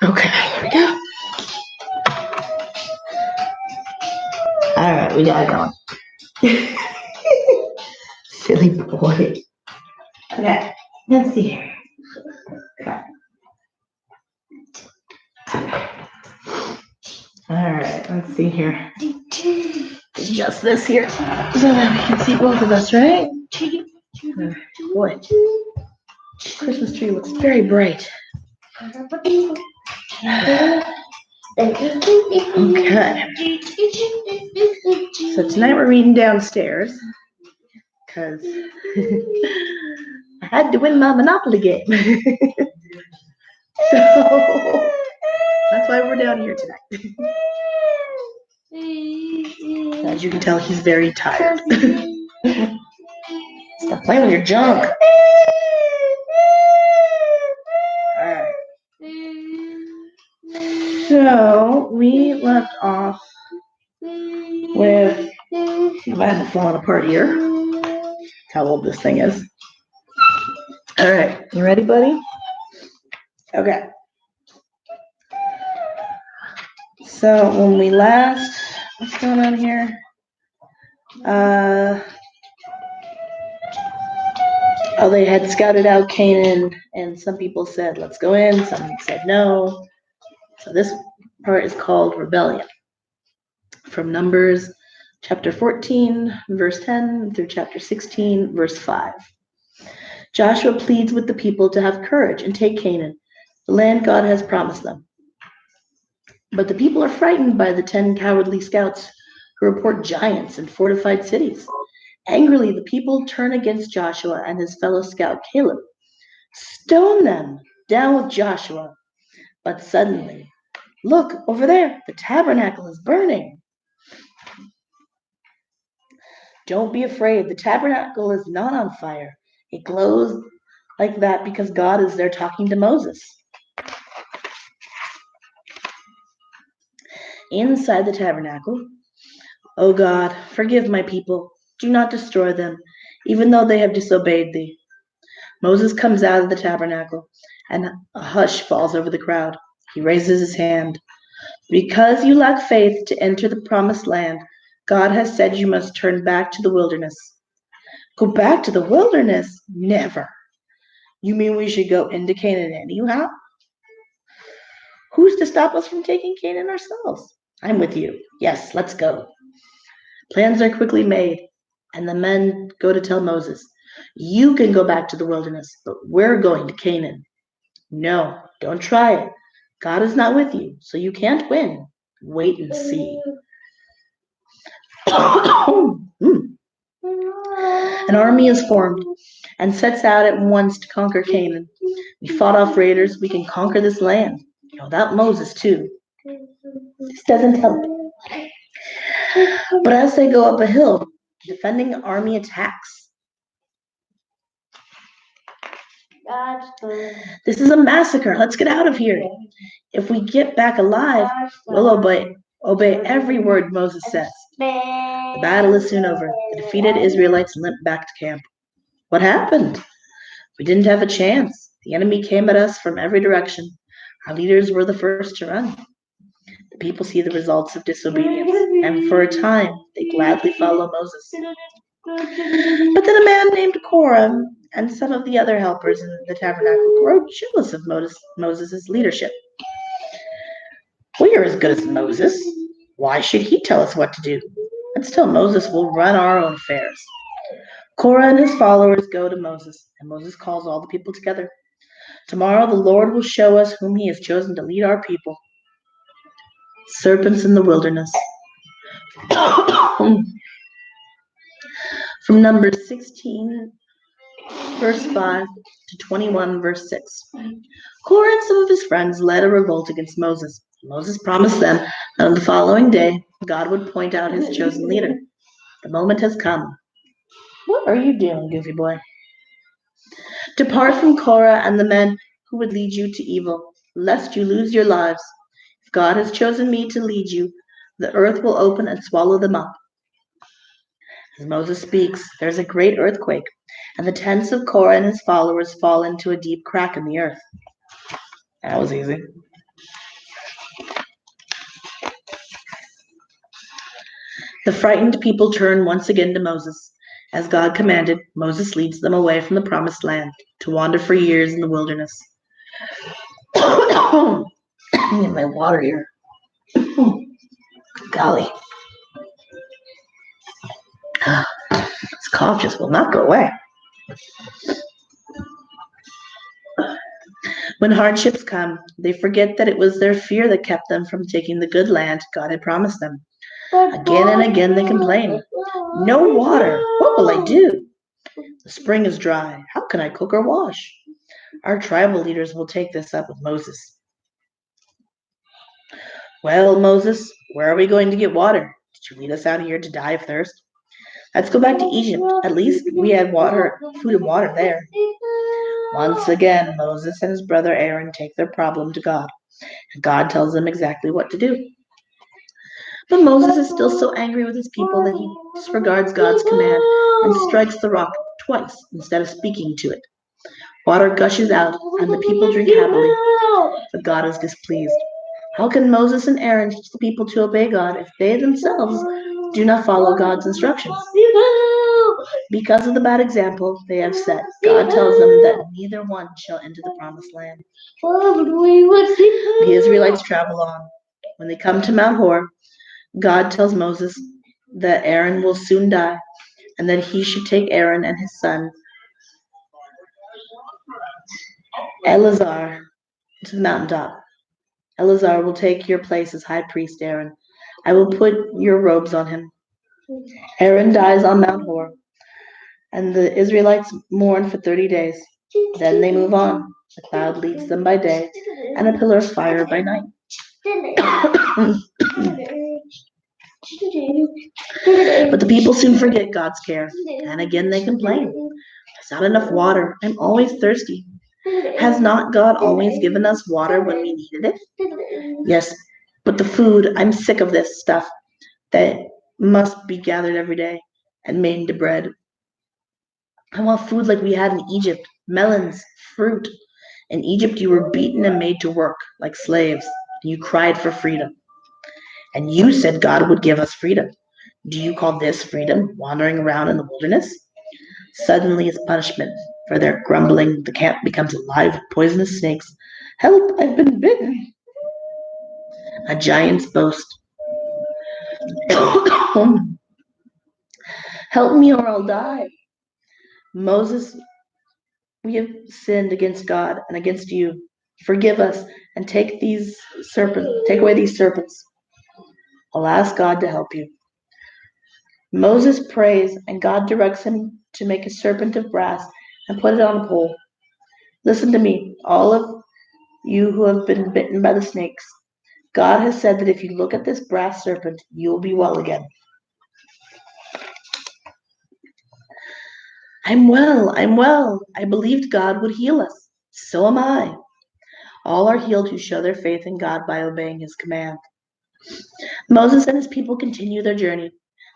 Okay, here we go. All right, we got it going. Silly boy. Okay, let's see here. Okay. All right, let's see here. Adjust this here so that we can see both of us, right? Boy, Christmas tree looks very bright. Okay. So tonight we're reading downstairs because I had to win my Monopoly game. So that's why we're down here tonight. As you can tell, he's very tired. Stop playing with your junk. Alright. So we left off with, I haven't fallen apart here. That's how old this thing is. Alright, you ready, buddy? Okay. So when we last, what's going on here? They had scouted out Canaan, and some people said, let's go in. Some said no. So this part is called rebellion. From Numbers chapter 14, verse 10 through chapter 16, verse 5. Joshua pleads with the people to have courage and take Canaan, the land God has promised them. But the people are frightened by the 10 cowardly scouts who report giants and fortified cities. Angrily, the people turn against Joshua and his fellow scout Caleb. Stone them, down with Joshua. But suddenly, look, over there, the tabernacle is burning. Don't be afraid, the tabernacle is not on fire. It glows like that because God is there talking to Moses. Inside the tabernacle, O God, forgive my people. Do not destroy them, even though they have disobeyed thee. Moses comes out of the tabernacle, and a hush falls over the crowd. He raises his hand. Because you lack faith to enter the promised land, God has said you must turn back to the wilderness. Go back to the wilderness? Never. You mean we should go into Canaan anyhow? Who's to stop us from taking Canaan ourselves? I'm with you. Yes, let's go. Plans are quickly made, and the men go to tell Moses, you can go back to the wilderness, but we're going to Canaan. No, don't try it. God is not with you, so you can't win. Wait and see. An army is formed and sets out at once to conquer Canaan. We fought off raiders. We can conquer this land. Without Moses, too. This doesn't help. But as they go up a hill, defending army attacks. This is a massacre. Let's get out of here. If we get back alive, we'll obey every word Moses says. The battle is soon over. The defeated Israelites limp back to camp. What happened? We didn't have a chance. The enemy came at us from every direction. Our leaders were the first to run. The people see the results of disobedience, and for a time, they gladly follow Moses. But then a man named Korah and some of the other helpers in the tabernacle grow jealous of Moses' leadership. We are as good as Moses. Why should he tell us what to do? Let's tell Moses we'll run our own affairs. Korah and his followers go to Moses, and Moses calls all the people together. Tomorrow the Lord will show us whom he has chosen to lead our people. Serpents in the wilderness. From Numbers 16, verse 5 to 21, verse 6. Korah and some of his friends led a revolt against Moses. Moses promised them that on the following day, God would point out his chosen leader. The moment has come. What are you doing, goofy boy? Depart from Korah and the men who would lead you to evil, lest you lose your lives. If God has chosen me to lead you, the earth will open and swallow them up. As Moses speaks, there's a great earthquake, and the tents of Korah and his followers fall into a deep crack in the earth. That was easy. The frightened people turn once again to Moses. As God commanded, Moses leads them away from the promised land to wander for years in the wilderness. I need my water here. Golly. This cough just will not go away. When hardships come, they forget that it was their fear that kept them from taking the good land God had promised them. Again and again they complain. No water. What will I do? The spring is dry. How can I cook or wash? Our tribal leaders will take this up with Moses. Well, Moses, where are we going to get water? Did you lead us out here to die of thirst? Let's go back to Egypt. At least we had water, food and water there. Once again, Moses and his brother Aaron take their problem to God, and God tells them exactly what to do. But Moses is still so angry with his people that he disregards God's command and strikes the rock twice instead of speaking to it. Water gushes out, and the people drink happily, but God is displeased. How can Moses and Aaron teach the people to obey God if they themselves do not follow God's instructions? Because of the bad example they have set, God tells them that neither one shall enter the promised land. The Israelites travel on. When they come to Mount Hor, God tells Moses that Aaron will soon die and that he should take Aaron and his son Eleazar to the mountaintop. Eleazar will take your place as high priest, Aaron. I will put your robes on him. Aaron dies on Mount Hor, and the Israelites mourn for 30 days. Then they move on. A cloud leads them by day, and a pillar of fire by night. But the people soon forget God's care, and again they complain. There's not enough water. I'm always thirsty. Has not God always given us water when we needed it? Yes, but the food, I'm sick of this stuff that must be gathered every day and made into bread. I want food like we had in Egypt, melons, fruit. In Egypt, you were beaten and made to work like slaves, and you cried for freedom. And you said God would give us freedom. Do you call this freedom, wandering around in the wilderness? Suddenly, as punishment for their grumbling, the camp becomes alive with poisonous snakes. Help, I've been bitten. A giant's boast. Help me or I'll die. Moses, we have sinned against God and against you. Forgive us and take away these serpents. I'll ask God to help you. Moses prays, and God directs him to make a serpent of brass and put it on a pole. Listen to me, all of you who have been bitten by the snakes. God has said that if you look at this brass serpent, you will be well again. I'm well. I believed God would heal us. So am I. All are healed who show their faith in God by obeying his command. Moses and his people continue their journey.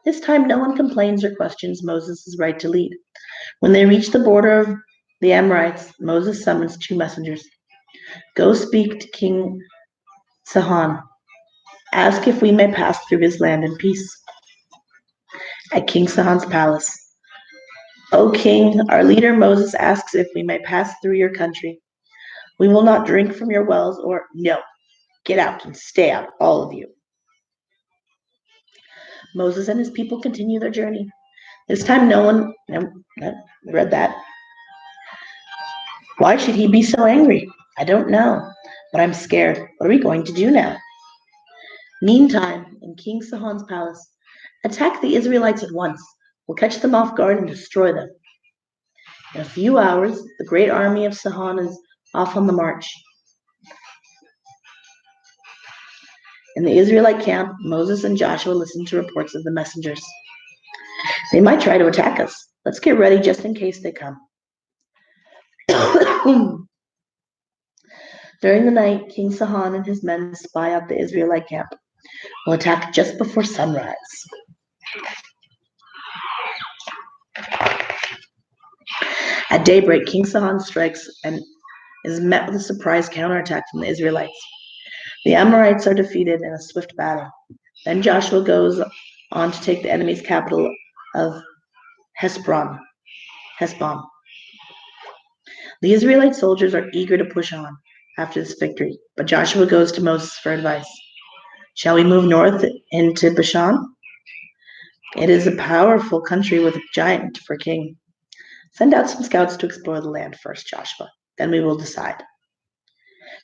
This time, no one complains or questions Moses' right to lead. When they reach the border of the Amorites, Moses summons 2 messengers. Go speak to King Sihon. Ask if we may pass through his land in peace. At King Sihon's palace. O king, our leader Moses asks if we may pass through your country. We will not drink from your wells or... No, get out and stay out, all of you. Moses and his people continue their journey. This time no one read that. Why should he be so angry? I don't know, but I'm scared. What are we going to do now? Meantime, in King Sihon's palace, attack the Israelites at once. We'll catch them off guard and destroy them. In a few hours, the great army of Sihon is off on the march. In the Israelite camp, Moses and Joshua listen to reports of the messengers. They might try to attack us. Let's get ready just in case they come. During the night, King Sihon and his men spy out the Israelite camp. We'll attack just before sunrise. At daybreak, King Sihon strikes and is met with a surprise counterattack from the Israelites. The Amorites are defeated in a swift battle. Then Joshua goes on to take the enemy's capital of Heshbon. The Israelite soldiers are eager to push on after this victory, but Joshua goes to Moses for advice. Shall we move north into Bashan? It is a powerful country with a giant for king. Send out some scouts to explore the land first, Joshua. Then we will decide.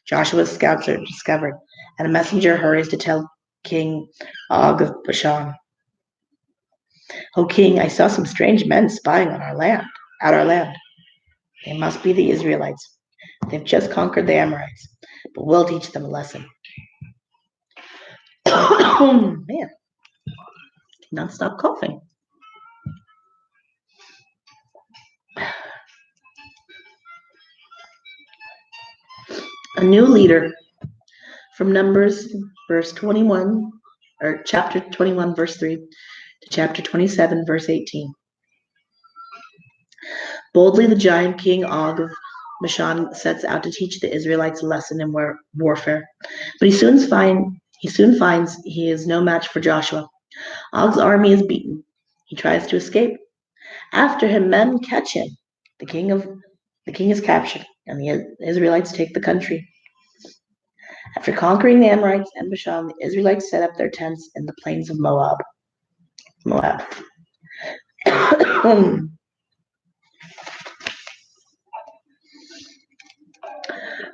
Joshua's scouts are discovered, and a messenger hurries to tell King Og of Bashan. O king, I saw some strange men spying on our land. They must be the Israelites. They've just conquered the Amorites, but we'll teach them a lesson. Oh, man. Not stop coughing. A new leader from Numbers verse 21, or chapter 21, verse 3 to chapter 27, verse 18. Boldly the giant king Og of Bashan sets out to teach the Israelites a lesson in warfare, but he soon finds he is no match for Joshua. Og's army is beaten. He tries to escape. After him, men catch him. The king is captured, and the Israelites take the country. After conquering the Amorites and Bashan, the Israelites set up their tents in the plains of Moab.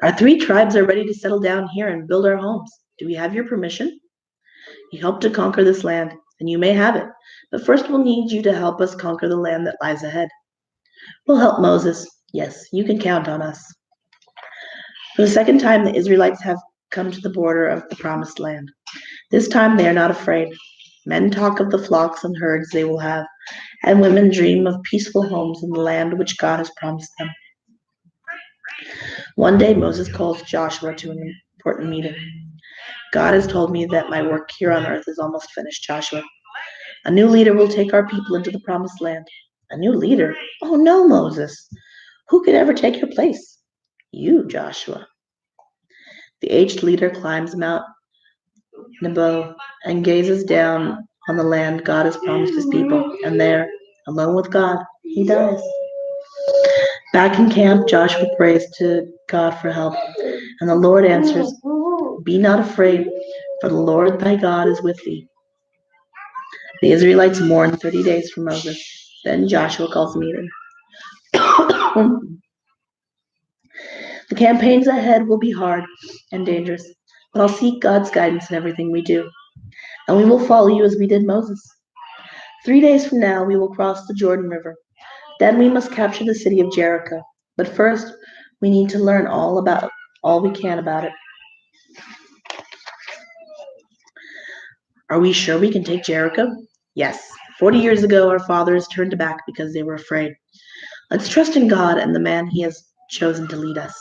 Our 3 tribes are ready to settle down here and build our homes. Do we have your permission? You helped to conquer this land, and you may have it. But first we'll need you to help us conquer the land that lies ahead. We'll help, Moses. Yes, you can count on us. For the second time, the Israelites have come to the border of the promised land. This time they are not afraid. Men talk of the flocks and herds they will have, and women dream of peaceful homes in the land which God has promised them. One day Moses calls Joshua to an important meeting. God has told me that my work here on earth is almost finished, Joshua. A new leader will take our people into the promised land. A new leader? Oh no, Moses. Who could ever take your place? You, Joshua. The aged leader climbs Mount Nebo and gazes down on the land God has promised his people, and there, alone with God, he dies. Back in camp, Joshua prays to God for help, and the Lord answers, "Be not afraid, for the Lord thy God is with thee." The Israelites mourn 30 days for Moses. Then Joshua calls a meeting. The campaigns ahead will be hard and dangerous, but I'll seek God's guidance in everything we do, and we will follow you as we did Moses. 3 days from now, we will cross the Jordan River. Then we must capture the city of Jericho. But first, we need to learn all we can about it. Are we sure we can take Jericho? Yes. 40 years ago, our fathers turned back because they were afraid. Let's trust in God and the man he has chosen to lead us.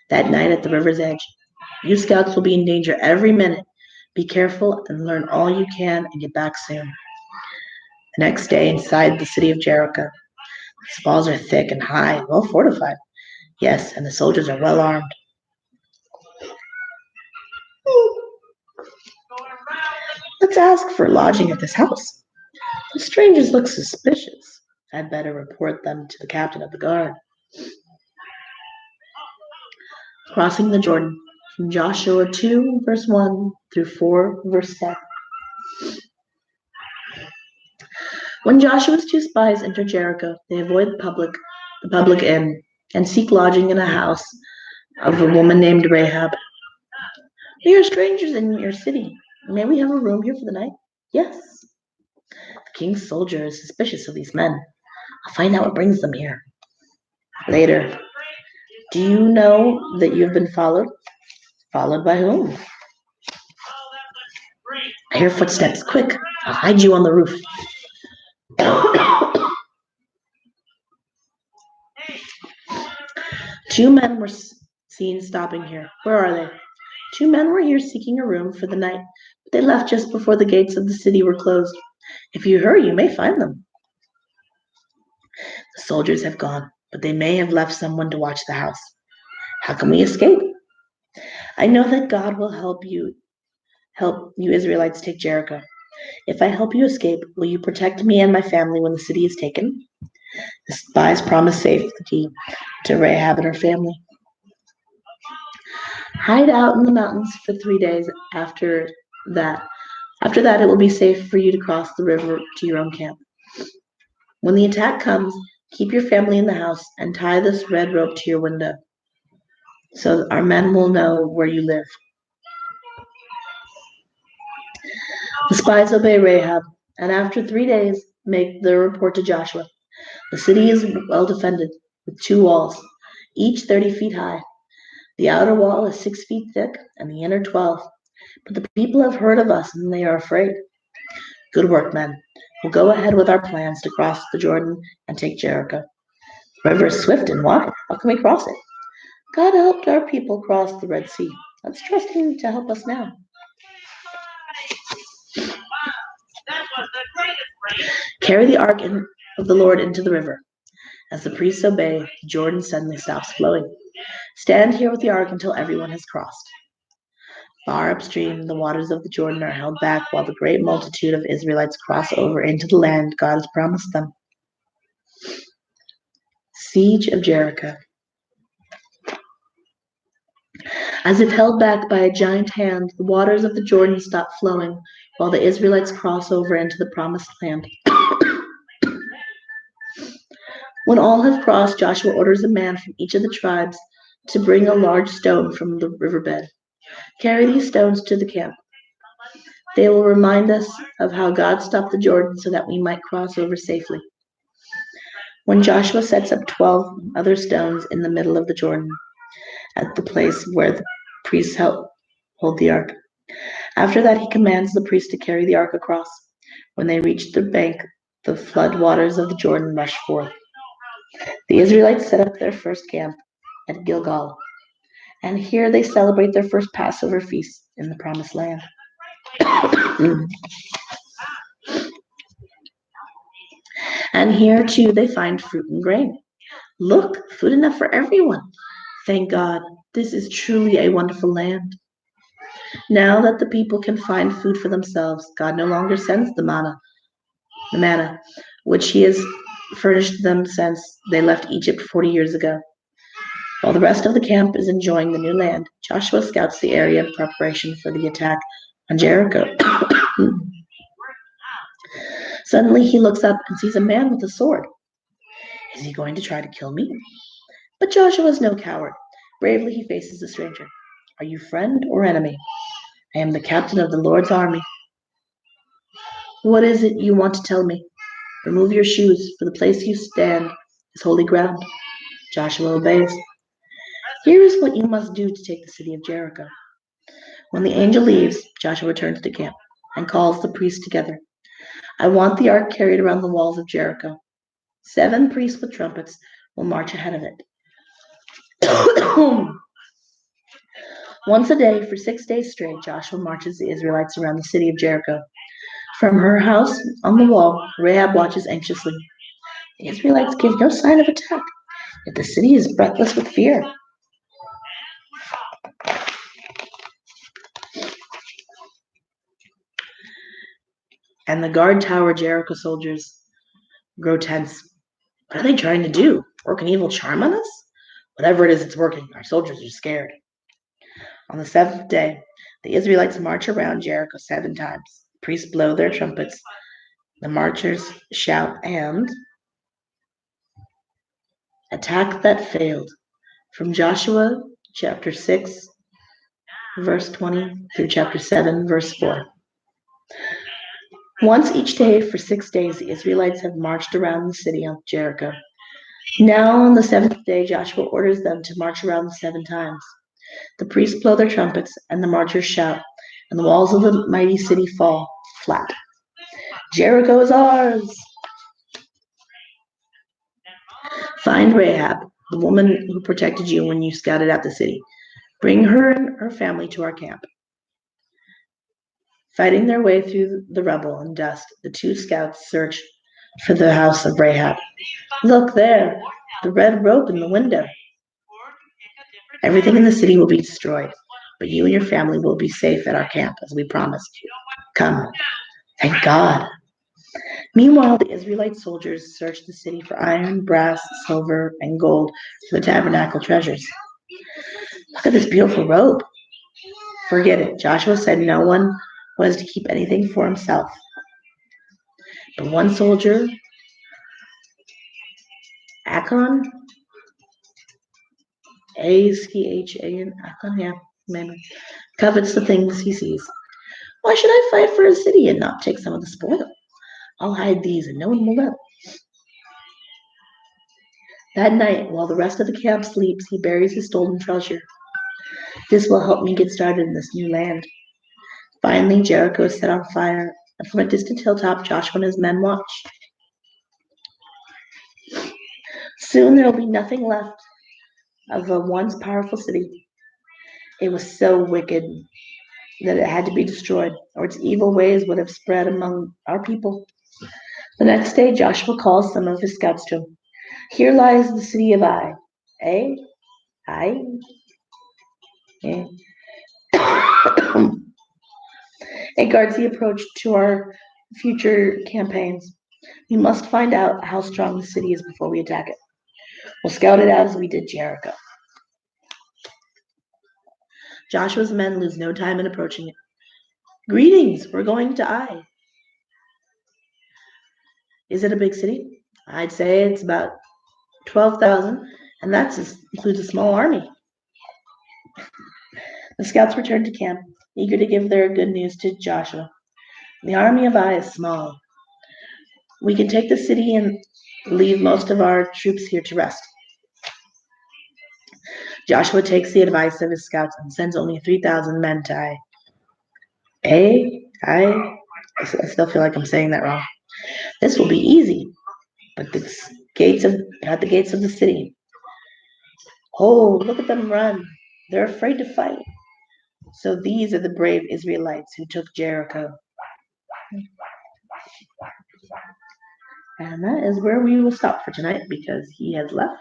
That night at the river's edge, you scouts will be in danger every minute. Be careful and learn all you can and get back soon. The next day, inside the city of Jericho, its walls are thick and high, well fortified. Yes, and the soldiers are well armed. Let's ask for lodging at this house. The strangers look suspicious. I'd better report them to the captain of the guard. Crossing the Jordan, from Joshua 2, verse 1 through 4, verse 7. When Joshua's 2 spies enter Jericho, they avoid the public inn, and seek lodging in a house of a woman named Rahab. We are strangers in your city. May we have a room here for the night? Yes. The king's soldier is suspicious of these men. I'll find out what brings them here. Later. Do you know that you've been followed? Followed by whom? I hear footsteps. Quick, I'll hide you on the roof. 2 men were seen stopping here. Where are they? 2 men were here seeking a room for the night, but they left just before the gates of the city were closed. If you hurry, you may find them. The soldiers have gone, but they may have left someone to watch the house. How can we escape? I know that God will help you Israelites take Jericho. If I help you escape, will you protect me and my family when the city is taken?" The spies promised safety to Rahab and her family. "Hide out in the mountains for 3 days. That, after that, it will be safe for you to cross the river to your own camp. When the attack comes, keep your family in the house and tie this red rope to your window so our men will know where you live." The spies obey Rahab, and after 3 days make their report to Joshua. The city is well defended, with 2 walls, each 30 feet high. The outer wall is 6 feet thick, and the inner 12. But the people have heard of us, and they are afraid. "Good work, men. We'll go ahead with our plans to cross the Jordan and take Jericho. The river is swift and wide. How can we cross it? God helped our people cross the Red Sea. Let's trust Him to help us now." Carry the ark of the Lord into the river. As the priests obey, the Jordan suddenly stops flowing. Stand here with the ark until everyone has crossed. Far upstream, the waters of the Jordan are held back while the great multitude of Israelites cross over into the land God has promised them. Siege of Jericho. As if held back by a giant hand, the waters of the Jordan stop flowing while the Israelites cross over into the promised land. When all have crossed, Joshua orders a man from each of the tribes to bring a large stone from the riverbed. "Carry these stones to the camp. They will remind us of how God stopped the Jordan so that we might cross over safely." When Joshua sets up 12 other stones in the middle of the Jordan, at the place where the priests hold the ark. After that, he commands the priests to carry the ark across. When they reach the bank, the flood waters of the Jordan rush forth. The Israelites set up their first camp at Gilgal, and here they celebrate their first Passover feast in the Promised Land. And here too they find fruit and grain. "Look, food enough for everyone. Thank God, this is truly a wonderful land." Now that the people can find food for themselves, God no longer sends the manna, which He has furnished them since they left Egypt 40 years ago. While the rest of the camp is enjoying the new land, Joshua scouts the area in preparation for the attack on Jericho. Suddenly he looks up and sees a man with a sword. Is he going to try to kill me? But Joshua is no coward. Bravely he faces the stranger. "Are you friend or enemy?" "I am the captain of the Lord's army." "What is it you want to tell me?" "Remove your shoes, for the place you stand is holy ground." Joshua obeys. "Here is what you must do to take the city of Jericho." When the angel leaves, Joshua returns to camp and calls the priests together. "I want the ark carried around the walls of Jericho. 7 priests with trumpets will march ahead of it. Once a day for 6 days straight, Joshua marches the Israelites around the city of Jericho. From her house on the wall, Rahab watches anxiously. The Israelites give no sign of attack, yet the city is breathless with fear. And the guard tower Jericho soldiers grow tense. What are they trying to do? Work an evil charm on us? Whatever it is, it's working. Our soldiers are scared. On the 7th day, the Israelites march around Jericho 7 times. The priests blow their trumpets. The marchers shout and attack that failed. From Joshua chapter 6, verse 20 through chapter 7, verse 4. Once each day for 6 days, the Israelites have marched around the city of Jericho. Now on the 7th day, Joshua orders them to march around 7 times. The priests blow their trumpets, and the marchers shout, and the walls of the mighty city fall flat. Jericho is ours! Find Rahab, the woman who protected you when you scouted out the city. Bring her and her family to our camp. Fighting their way through the rubble and dust, the 2 scouts search for the house of Rahab. Look there, the red rope in the window. Everything in the city will be destroyed, but you and your family will be safe at our camp, as we promised you. Come. Thank God. Meanwhile, the Israelite soldiers searched the city for iron, brass, silver, and gold for the tabernacle treasures. Look at this beautiful robe. Forget it. Joshua said no one was to keep anything for himself. But one soldier, Achan, Achan, Achan, yeah, maybe, covets the things he sees. Why should I fight for a city and not take some of the spoil? I'll hide these and no one will know. That night, while the rest of the camp sleeps, he buries his stolen treasure. This will help me get started in this new land. Finally, Jericho is set on fire, and from a distant hilltop, Joshua and his men watch. Soon there will be nothing left of the once powerful city. It was so wicked that it had to be destroyed, or its evil ways would have spread among our people. The next day, Joshua calls some of his scouts to him. Here lies the city of Ai. Ai? It guards the approach to our future campaigns. We must find out how strong the city is before we attack it. We'll scout it out as we did Jericho. Joshua's men lose no time in approaching it. Greetings, we're going to Ai. Is it a big city? I'd say it's about 12,000, and that includes a small army. The scouts returned to camp, eager to give their good news to Joshua. The army of Ai is small. We can take the city and leave most of our troops here to rest. Joshua takes the advice of his scouts and sends only 3,000 men to Ai. I still feel like I'm saying that wrong. This will be easy, but at the gates of the city. Oh, look at them run. They're afraid to fight. So these are the brave Israelites who took Jericho. And that is where we will stop for tonight because he has left.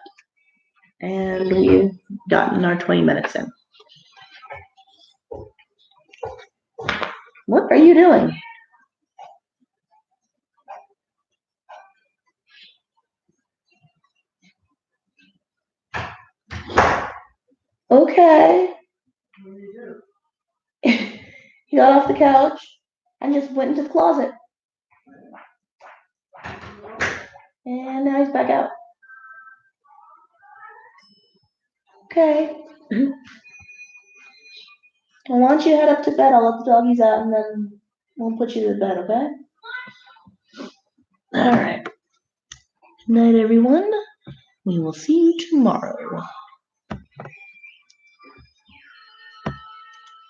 And we've gotten our 20 minutes in. What are you doing? Okay. He got off the couch and just went into the closet. And now he's back out. Okay. Well, why don't you head up to bed? I'll let the doggies out and then we'll put you to bed, okay? All right. Good night, everyone. We will see you tomorrow.